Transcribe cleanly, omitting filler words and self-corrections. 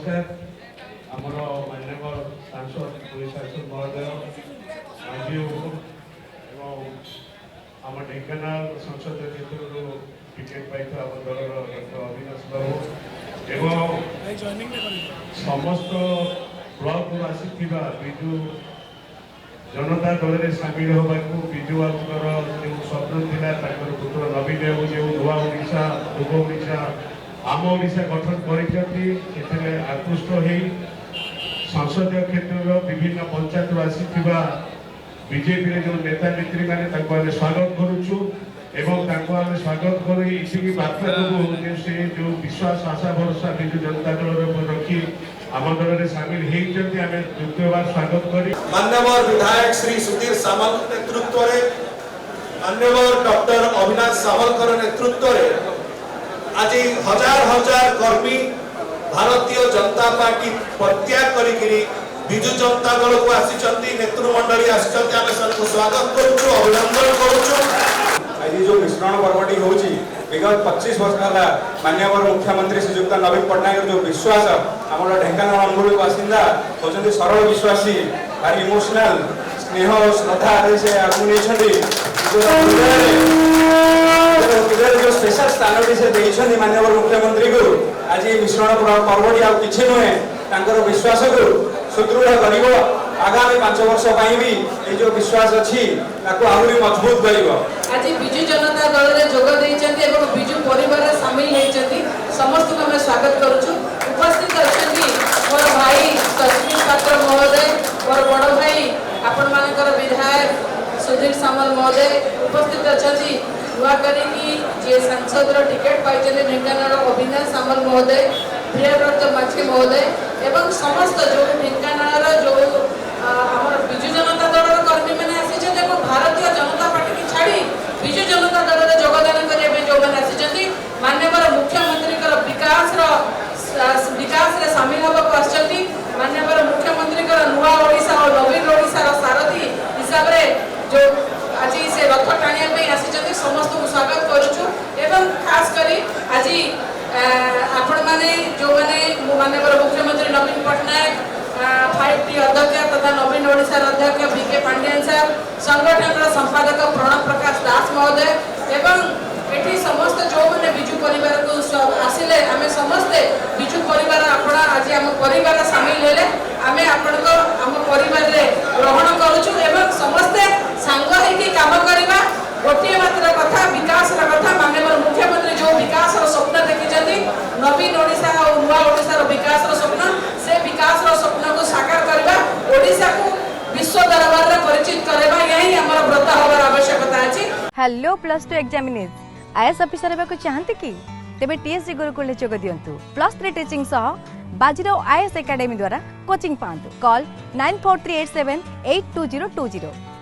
नमस्कार आमर माननीय सांसद पुलिस सांसद महोदय माजी आम ढेंकानाल संसद क्षेत्र टिकेट पाई आम दल डॉक्टर अविनाश बाबू एवं समस्त ब्लॉक आसी विजु जनता दल में सामिल होगा विजु बाबूर जो स्वप्न था पुत्र नवीन बाबू जो नुआ ओडिशा पूर्व ओडिशा आम ओडिशा गठन कर आकृष्ट हो संसदीय क्षेत्र विभिन्न पंचायत आसी बीजेपी जो नेता नेत्री मैंने स्वागत करुचु एवं स्वागत कर बार्ता देवु से जो विश्वास आशा भरोसा विजु जनता दल रखी आम दल में सामिल होती आम द्वितीय बार स्वागत कर माननीय विधायक श्री सुधीर सामल नेतृत्व में माननीय डॉक्टर अविनाश सावलकर नेतृत्व में आज हजार हजार कर्मी भारतीय जनता पार्टी प्रत्याग करी विजु जनता दल को आसी नेतृमंडली आम स्वागत करुचु अभिनंदन करुचु। आज जो मिश्रण पर्वटी होची विगत 25 वर्ष है माननीय मुख्यमंत्री श्रीजुक्त नवीन पट्टनायक जो विश्वास आम ढेंकानाल अनुगुल बासिंदा होती सरल विश्वासी भारी इमोशनल स्नेह श्रद्धा से आगे जो स्पेशल स्थान से देखते माननीय मुख्यमंत्री को आज मिश्रण पर्वटी आ कि नुहे विश्वास को सुदृढ़ कर आगामी 5 वर्ष भी ये जो विश्वास अच्छी आहरी मजबूत कर आज विजु जनता दल में जोग देते विजु परिवार सामिल होती समस्त को मैं स्वागत करुचु। उपस्थित अच्छा मोर भाई तस्वीर पात्र महोदय मोर बड़ भाई आपण मानकर विधायक सुधीर सामल महोदय उपस्थित अच्छा नुआकरी जी सांसद टिकेट पाई ढेंकानाल अविनाश सामल महोदय प्रियव्रत माझी महोदय एवं समस्त जो ढेंकानाल जो आम विजु जनता दल कर्मी मैंने आसी भारतीय जनता पार्टी की छाड़ी विजु जनता दल में योगदान करने जो मैंने आसी माननीय मुख्यमंत्री विकास रे सामिल होगा माननीय मुख्यमंत्री नुआ ओडिशा और नवीन ओडिशा सारथी हिसाब से जो आज से रथ टाणिया आसी समस्त को स्वागत करुचु एवं खास करी आज आपण माने जो माने माननीय मुख्यमंत्री नवीन पट्टनायक 5T अध्यक्ष तथा नवीन ओडिशा अध्यक्ष बीके पांड्यान सर संगठन संपादक प्रणव प्रकाश दास महोदय एवं एठी समस्त जो माने विजु परिवार को आसिले आमे समस्त विजु परिवार आपण आज हम परिवार सामिल हेले आमे आपण को हम परिवार रे ग्रहण करूछु एवं समस्त संग हेकी काम करबा गोटे मात्र कथा विकास रा कथा माननीय मुख्यमंत्री जो विकास रो स्वप्न देखिछथि नवीन ओडिशा और नुआ ओडिशा रो विकास रो स्वप्न से विकास रो स्वप्न को साकार करबा ओडिशा को विश्व दरबार रे परिचित करबा यही हमर व्रत होबार आवश्यकता अछि। Hello plus 2 examinees IAS officer हेबा को चाहते कि तेबे टीएससी गुरुकुल जोग दियंतु +3 टीचिंग सह बाजीराव आईएएस एकेडमी द्वारा कोचिंग पांतु कॉल 9438782020